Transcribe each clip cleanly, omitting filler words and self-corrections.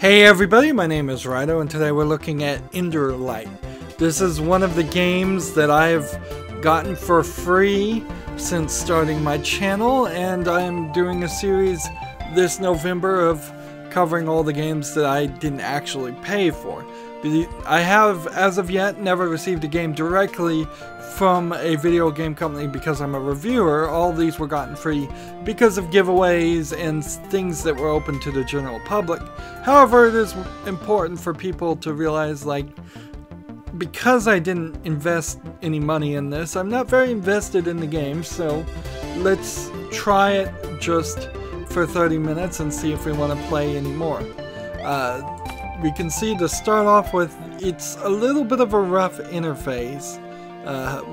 Hey everybody, my name is Rydo and today we're looking at Endorlight. This is one of the games that I've gotten for free since starting my channel, and I'm doing a series this November of covering all the games that I didn't actually pay for. I have, as of yet, never received a game directly from a video game company because I'm a reviewer. All these were gotten free because of giveaways and things that were open to the general public. However, it is important for people to realize, like, because I didn't invest any money in this, I'm not very invested in the game, so let's try it just for 30 minutes and see if we want to play anymore. We can see to start off with, it's a little bit of a rough interface.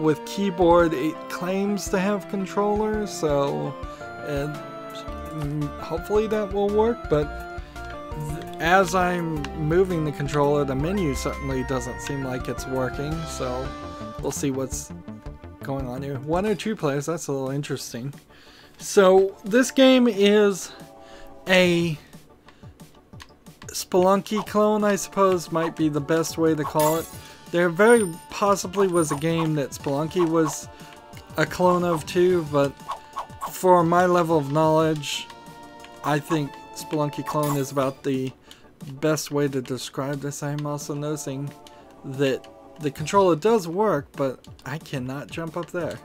With keyboard, it claims to have controllers, so hopefully that will work, but as I'm moving the controller, the menu certainly doesn't seem like it's working, so we'll see what's going on here. 1 or 2 players, that's a little interesting. So this game is a Spelunky clone, I suppose might be the best way to call it. There very possibly was a game that Spelunky was a clone of too, but for my level of knowledge, I think Spelunky clone is about the best way to describe this. I'm also noticing that the controller does work, but I cannot jump up there.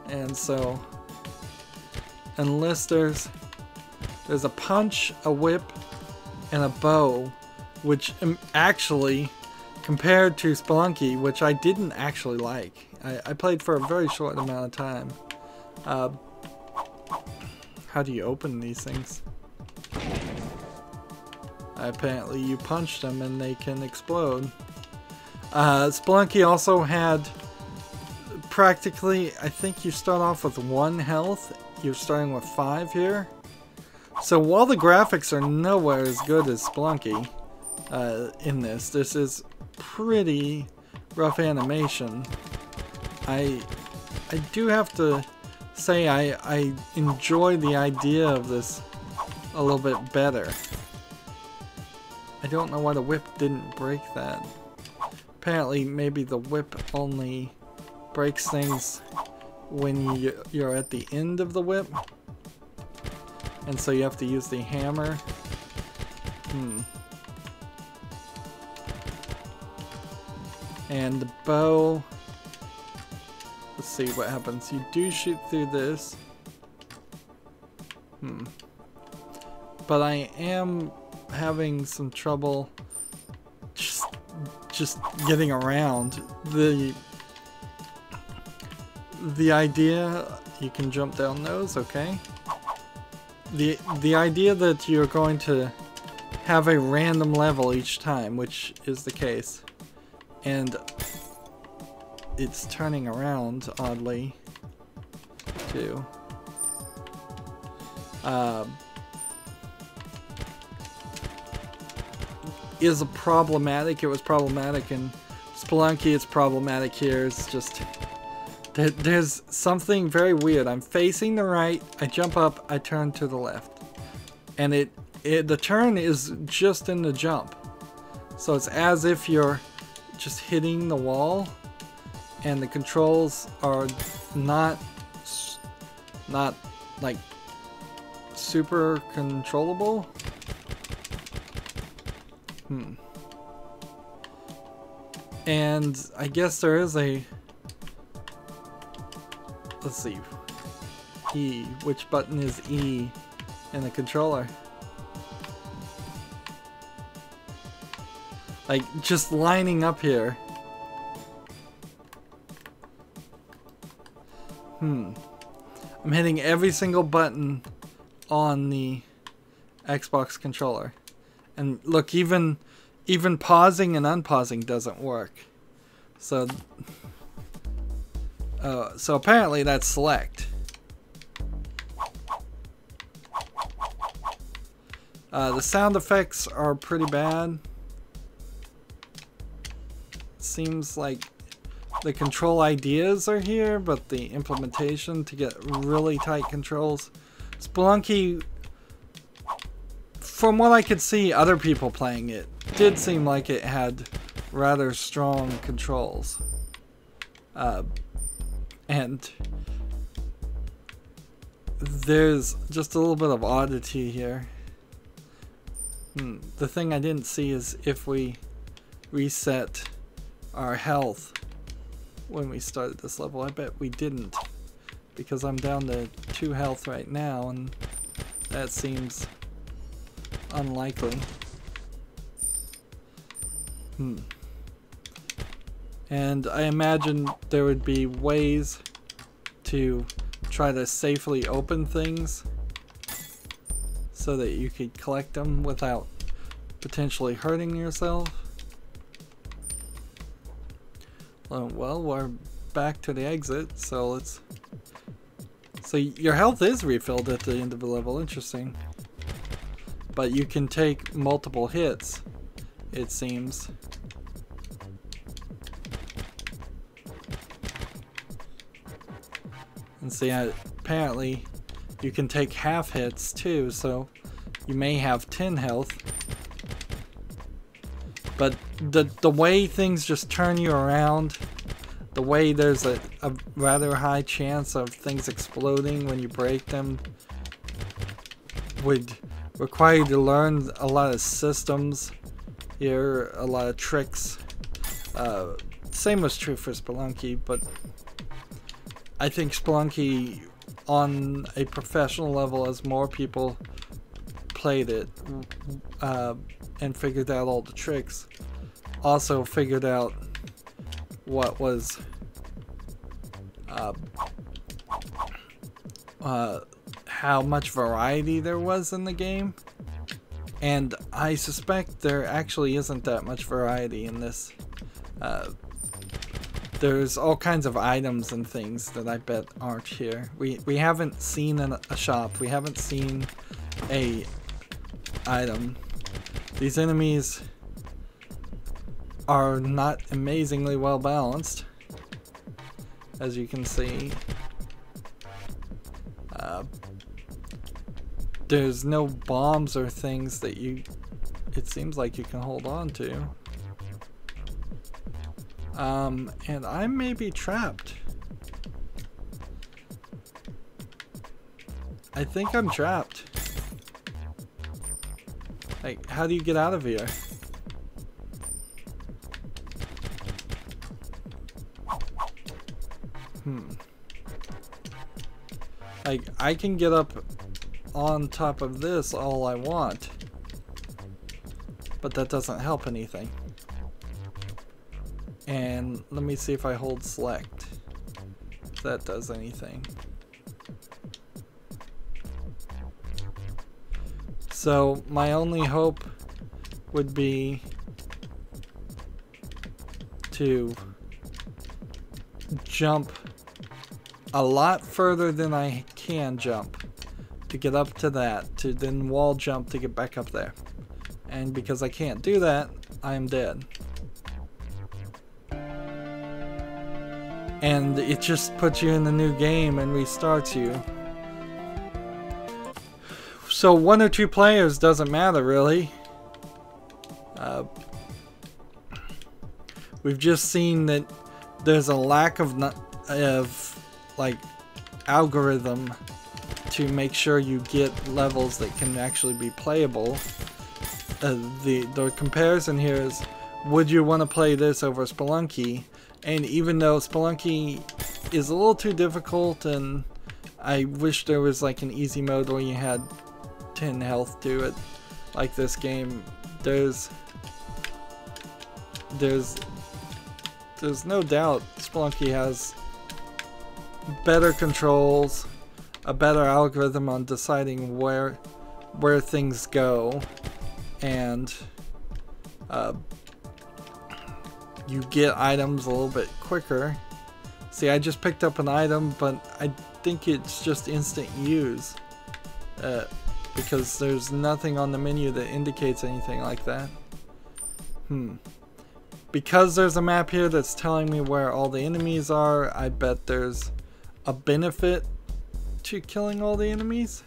And so, unless there's a punch, a whip, and a bow, which actually, compared to Spelunky, which I didn't actually like. I played for a very short amount of time. How do you open these things? Apparently you punch them and they can explode. Spelunky also had practically, I think you start off with 1 health. You're starting with 5 here. So while the graphics are nowhere as good as Spelunky in this is pretty rough animation. I do have to say I enjoy the idea of this a little bit better. I don't know why the whip didn't break that. Apparently maybe the whip only breaks things when you're at the end of the whip, and so you have to use the hammer. And the bow, let's see what happens. You do shoot through this. But I am having some trouble just getting around. The idea, you can jump down those, okay. The idea that you're going to have a random level each time, which is the case, and it's turning around oddly too. Is problematic. It was problematic in Spelunky, it's problematic here. It's just there's something very weird. I'm facing the right, I jump up, I turn to the left, and the turn is just in the jump, so it's as if you're just hitting the wall, and the controls are not like super controllable. And I guess there is a, let's see, E, which button is E in the controller? Like, just lining up here. I'm hitting every single button on the Xbox controller. And look, even pausing and unpausing doesn't work. So apparently that's select. The sound effects are pretty bad. Seems like the control ideas are here, but the implementation to get really tight controls. Spelunky from what I could see, other people playing it did seem like it had rather strong controls. And there's just a little bit of oddity here. The thing I didn't see is if we reset our health when we started this level. I bet we didn't, because I'm down to 2 health right now, and that seems unlikely. And I imagine there would be ways to try to safely open things so that you could collect them without potentially hurting yourself. Well, we're back to the exit, so let's... So your health is refilled at the end of the level, interesting. But you can take multiple hits, it seems. And see, apparently you can take half hits too, so you may have 10 health. But the way things just turn you around, the way there's a rather high chance of things exploding when you break them, would require you to learn a lot of systems here, a lot of tricks. Same was true for Spelunky, but I think Spelunky on a professional level, as more people played it and figured out all the tricks, also figured out what was how much variety there was in the game. And I suspect there actually isn't that much variety in this. There's all kinds of items and things that I bet aren't here. We haven't seen a shop. We haven't seen a item. These enemies are not amazingly well balanced, as you can see. There's no bombs or things that it seems like you can hold on to. And I may be trapped. I think I'm trapped. Like, how do you get out of here? Like, I can get up on top of this all I want, but that doesn't help anything. And let me see if I hold select, if that does anything. So my only hope would be to jump a lot further than I can jump to get up to that, to then wall jump to get back up there. And because I can't do that, I am dead. And it just puts you in the new game and restarts you. So 1 or 2 players doesn't matter really. We've just seen that there's a lack of like algorithm to make sure you get levels that can actually be playable. The comparison here is, would you want to play this over Spelunky? And even though Spelunky is a little too difficult, and I wish there was like an easy mode where you had 10 health to it, like this game, there's no doubt Spelunky has better controls, a better algorithm on deciding where things go, and you get items a little bit quicker. See, I just picked up an item, but I think it's just instant use, because there's nothing on the menu that indicates anything like that. Because there's a map here that's telling me where all the enemies are, I bet there's a benefit to killing all the enemies.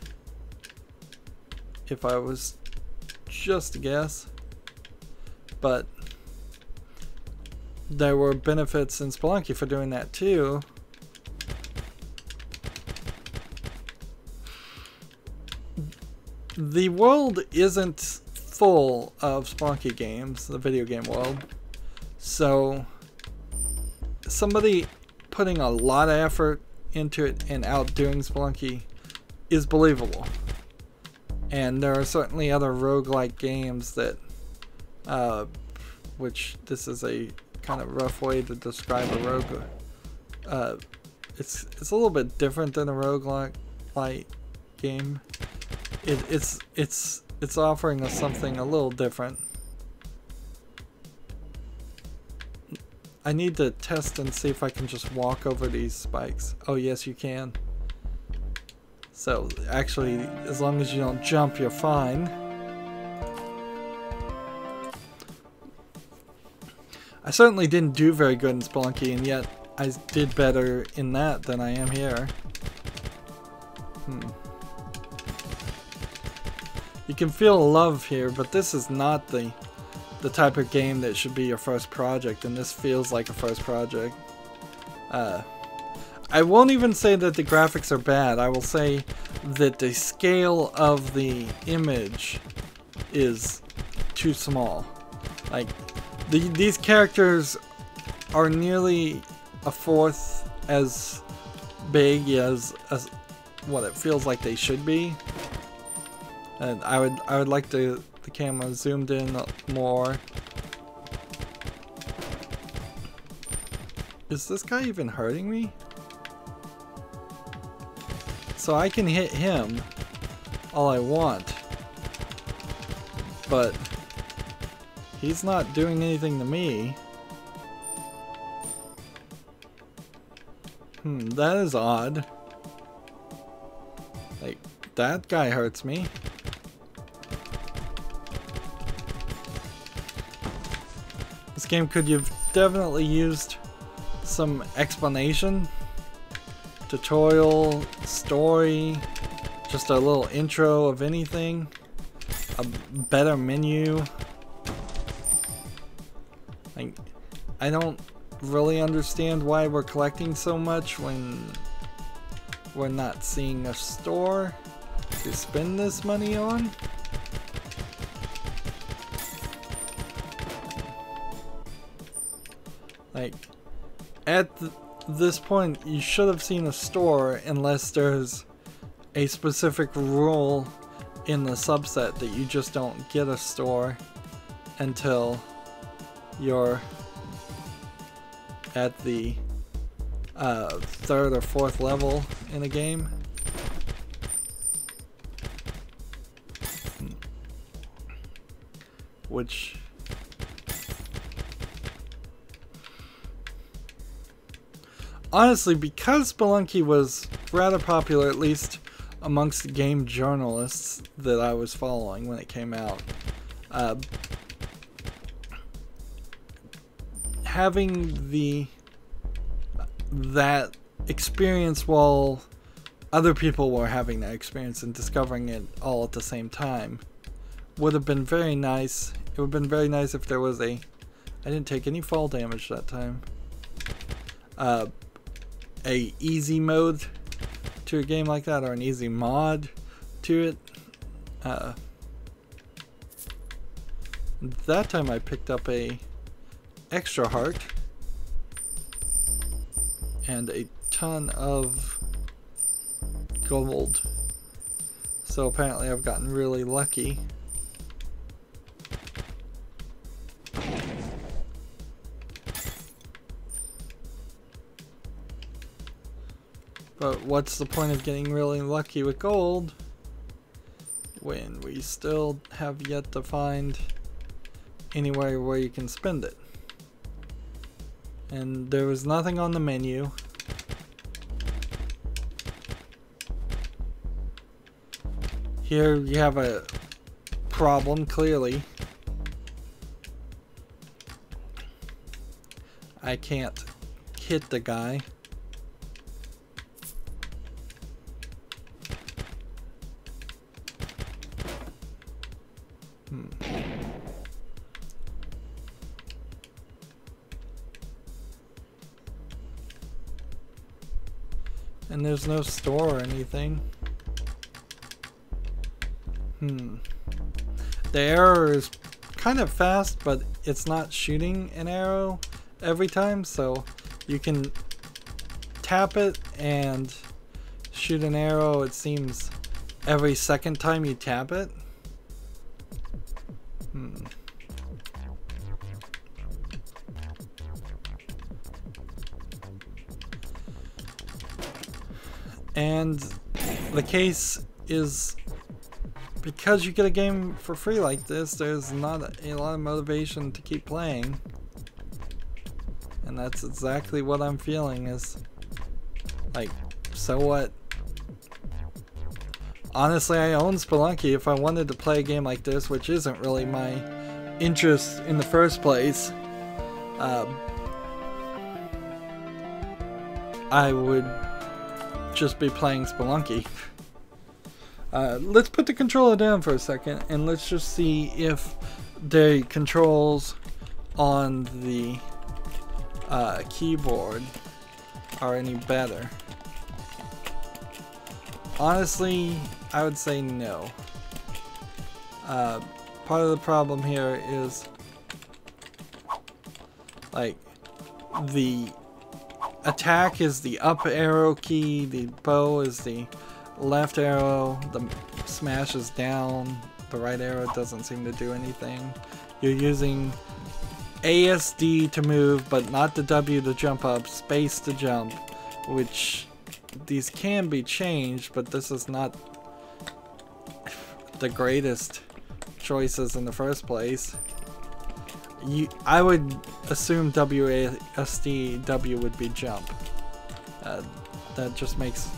If I was just a guess. But there were benefits in Spelunky for doing that too. The world isn't full of Spelunky games, the video game world. So somebody putting a lot of effort into it and outdoing Spelunky is believable. And there are certainly other roguelike games that, which this is a kind of rough way to describe a rogue. It's a little bit different than a roguelike game. It's offering us something a little different. I need to test and see if I can just walk over these spikes. Oh yes, you can. So actually, as long as you don't jump, you're fine. I certainly didn't do very good in Spelunky, and yet I did better in that than I am here. You can feel love here, but this is not the type of game that should be your first project, and this feels like a first project. I won't even say that the graphics are bad. I will say that the scale of the image is too small. Like, these characters are nearly a fourth as big as what it feels like they should be. And I would like the camera zoomed in more. Is this guy even hurting me? So I can hit him all I want, but he's not doing anything to me. That is odd. Like, that guy hurts me. This game could have definitely used some explanation, tutorial, story, just a little intro of anything, a better menu. Like, I don't really understand why we're collecting so much when we're not seeing a store to spend this money on. Like, at this point, you should have seen a store unless there's a specific rule in the subset that you just don't get a store until you're at the third or fourth level in a game. Which honestly, because Spelunky was rather popular, at least amongst the game journalists that I was following when it came out, having that experience while other people were having that experience and discovering it all at the same time would have been very nice. It would have been very nice if there was I didn't take any fall damage that time. A easy mode to a game like that, or an easy mod to it. That time I picked up a extra heart and a ton of gold. So apparently I've gotten really lucky. But what's the point of getting really lucky with gold when we still have yet to find anywhere where you can spend it? And there was nothing on the menu. Here you have a problem, clearly. I can't hit the guy. And there's no store or anything. The arrow is kind of fast, but it's not shooting an arrow every time, so you can tap it and shoot an arrow, it seems, every second time you tap it. And the case is, because you get a game for free like this, there's not a lot of motivation to keep playing. And that's exactly what I'm feeling, is like, so what? Honestly, I own Spelunky. If I wanted to play a game like this, which isn't really my interest in the first place, I would just be playing Spelunky. Let's put the controller down for a second and let's just see if the controls on the keyboard are any better. Honestly, I would say no. Part of the problem here is, like, the attack is the up arrow key, the bow is the left arrow, the smash is down, the right arrow doesn't seem to do anything. You're using ASD to move, but not the W to jump up, space to jump, which these can be changed, but this is not the greatest choices in the first place. I would assume WASD, W would be jump. That just makes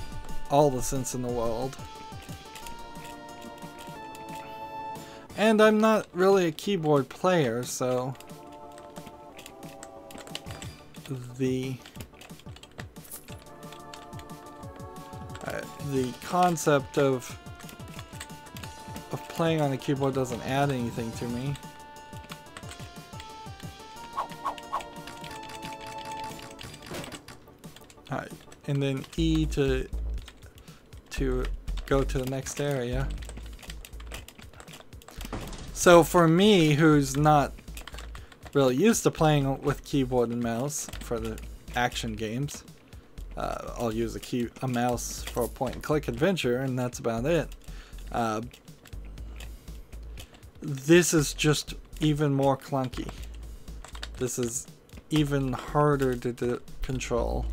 all the sense in the world. And I'm not really a keyboard player, so the concept of playing on a keyboard doesn't add anything to me. Alright, and then E to go to the next area. So for me, who's not really used to playing with keyboard and mouse for the action games, I'll use a mouse for a point-and-click adventure, and that's about it. This is just even more clunky. This is even harder to control.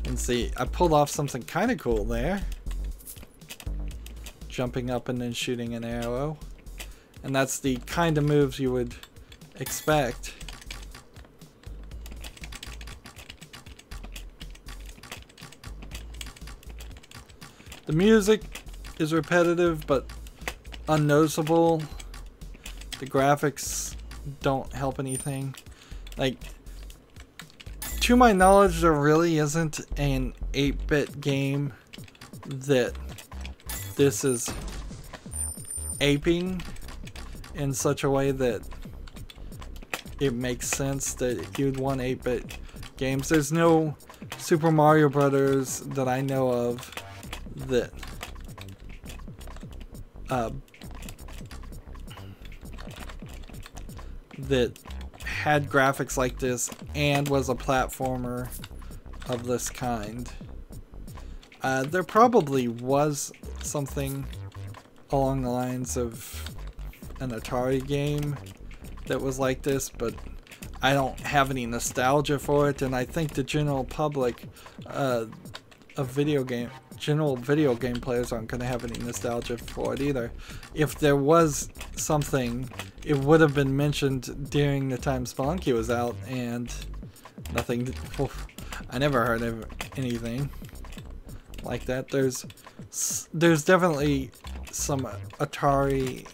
And see, I pulled off something kind of cool there. Jumping up and then shooting an arrow. And that's the kind of moves you would expect. The music is repetitive but unnoticeable. The graphics don't help anything. Like, to my knowledge, there really isn't an 8-bit game that this is aping in such a way that it makes sense that you'd want 8-bit games. There's no Super Mario Brothers that I know of that that had graphics like this and was a platformer of this kind. There probably was something along the lines of an Atari game that was like this, but I don't have any nostalgia for it, and I think the general public of general video game players aren't going to have any nostalgia for it either. If there was something, it would have been mentioned during the time Spelunky was out, and nothing. I never heard of anything like that. There's definitely some Atari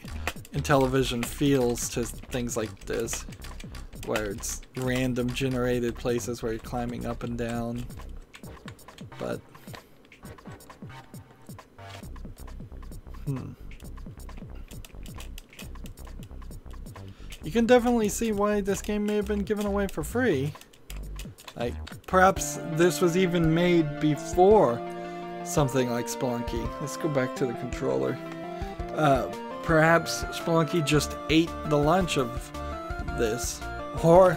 and television feels to things like this, where it's random generated places where you're climbing up and down, but You can definitely see why this game may have been given away for free. Like, perhaps this was even made before something like Spelunky. Let's go back to the controller. Perhaps Spelunky just ate the lunch of this. Or,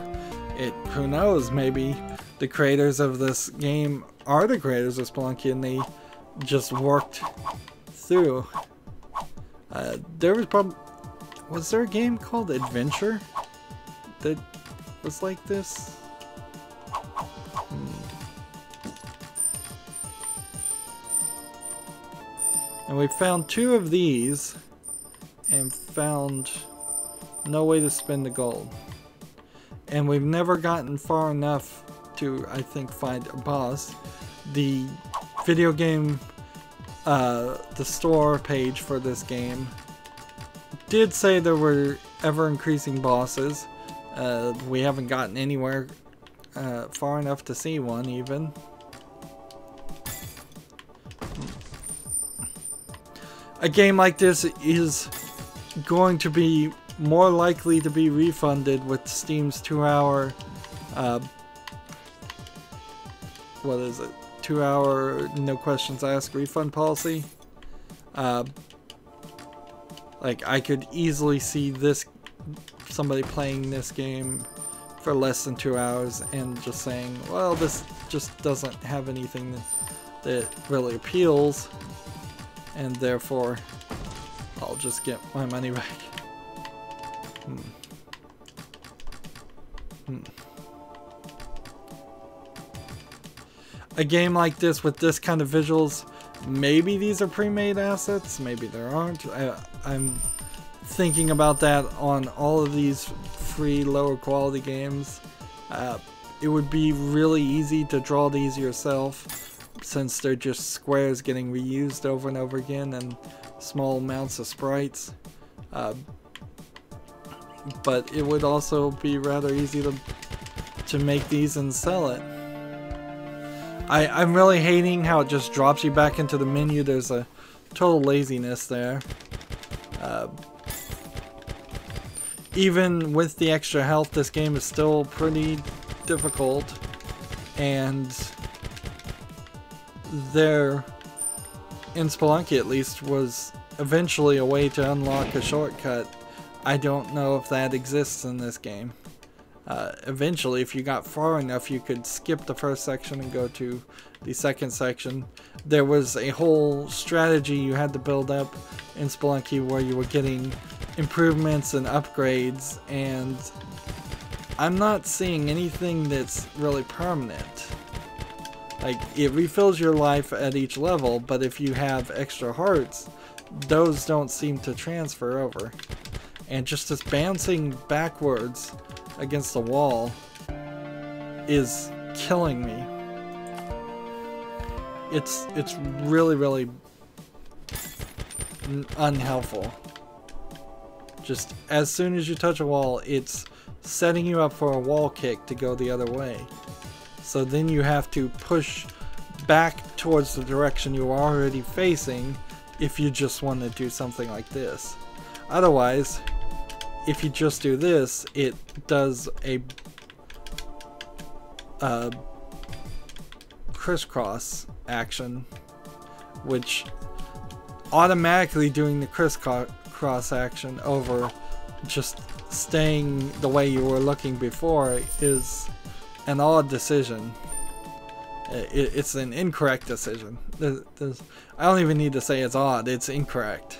who knows, maybe the creators of this game are the creators of Spelunky and they just worked through. Was there a game called Adventure that was like this? And we found 2 of these and found no way to spend the gold. And we've never gotten far enough to, I think, find a boss. The video game, the store page for this game did say there were ever-increasing bosses. We haven't gotten anywhere far enough to see one, even. A game like this is going to be more likely to be refunded with Steam's 2-hour, what is it? 2-hour no questions asked refund policy. Like, I could easily see somebody playing this game for less than 2 hours and just saying, well, this just doesn't have anything that really appeals, and therefore I'll just get my money back. A game like this with this kind of visuals, maybe these are pre-made assets, maybe there aren't. I'm thinking about that on all of these free lower quality games. It would be really easy to draw these yourself since they're just squares getting reused over and over again and small amounts of sprites. But it would also be rather easy to make these and sell it. I'm really hating how it just drops you back into the menu. There's a total laziness there. Even with the extra health, this game is still pretty difficult, and there, in Spelunky at least, was eventually a way to unlock a shortcut. I don't know if that exists in this game. Eventually, if you got far enough, you could skip the first section and go to the second section. There was a whole strategy you had to build up in Spelunky where you were getting improvements and upgrades, and I'm not seeing anything that's really permanent. Like, it refills your life at each level, but if you have extra hearts, those don't seem to transfer over. And just this bouncing backwards against the wall is killing me. It's really, really unhelpful. Just as soon as you touch a wall, it's setting you up for a wall kick to go the other way. So then you have to push back towards the direction you are already facing if you just want to do something like this. Otherwise, if you just do this, it does a crisscross action, which automatically doing the crisscross action over just staying the way you were looking before is an odd decision. It's an incorrect decision. I don't even need to say it's odd, it's incorrect.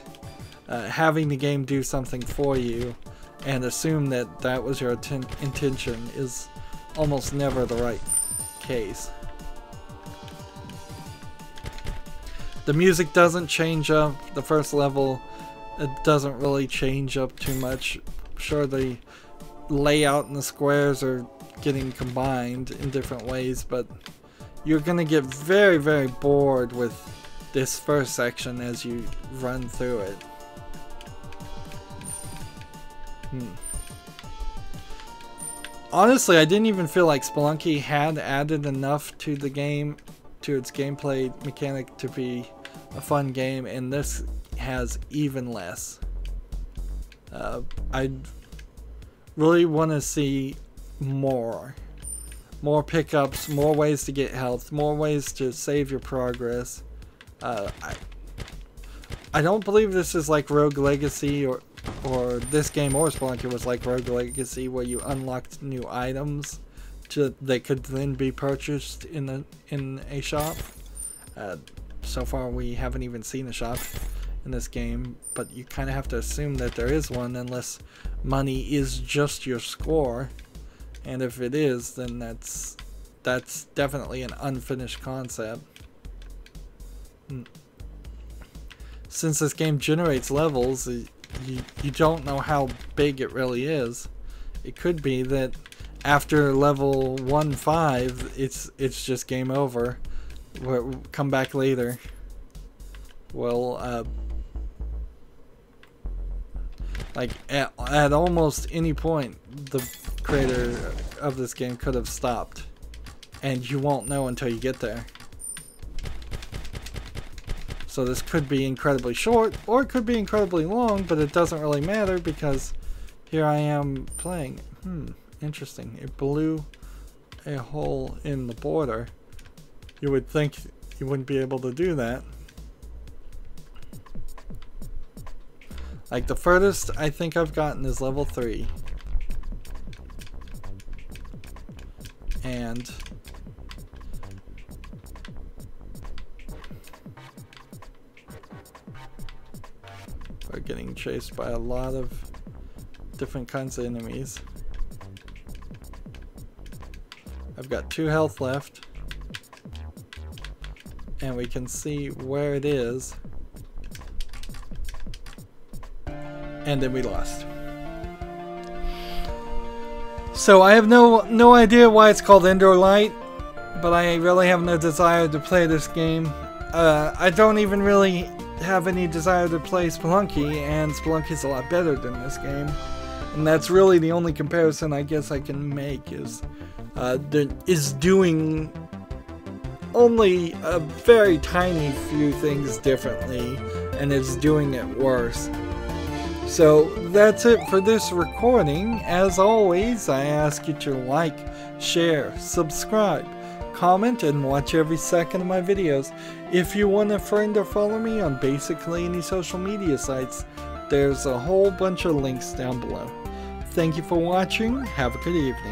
Having the game do something for you and assume that that was your intention is almost never the right case. The music doesn't change up. The first level, it doesn't really change up too much. Sure, the layout and the squares are getting combined in different ways, but you're gonna get very, very bored with this first section as you run through it. Honestly, I didn't even feel like Spelunky had added enough to the game, to its gameplay mechanic, to be a fun game, and this has even less. I really want to see more pickups, more ways to get health, more ways to save your progress. I don't believe this is like Rogue Legacy or this game or Spelunky was like Rogue Legacy, where you unlocked new items that could then be purchased in a shop. So far we haven't even seen a shop in this game, but you kind of have to assume that there is one unless money is just your score, and if it is, then that's definitely an unfinished concept. Since this game generates levels, you don't know how big it really is. It could be that after level 1-5, it's just game over. We'll come back later. Well, like at almost any point, the creator of this game could have stopped, and you won't know until you get there. So this could be incredibly short, or it could be incredibly long, but it doesn't really matter because here I am playing. Interesting. It blew a hole in the border. You would think you wouldn't be able to do that. Like the furthest I think I've gotten is level 3. And we're getting chased by a lot of different kinds of enemies. I've got 2 health left, and we can see where it is, and then we lost. So I have no idea why it's called Endorlight, but I really have no desire to play this game. I don't even really have any desire to play Spelunky, and Spelunky's a lot better than this game. And that's really the only comparison I guess I can make, is doing only a very tiny few things differently, and it's doing it worse. So that's it for this recording. As always, I ask you to like, share, subscribe, comment, and watch every second of my videos. If you want to friend or follow me on basically any social media sites, there's a whole bunch of links down below. Thank you for watching. Have a good evening.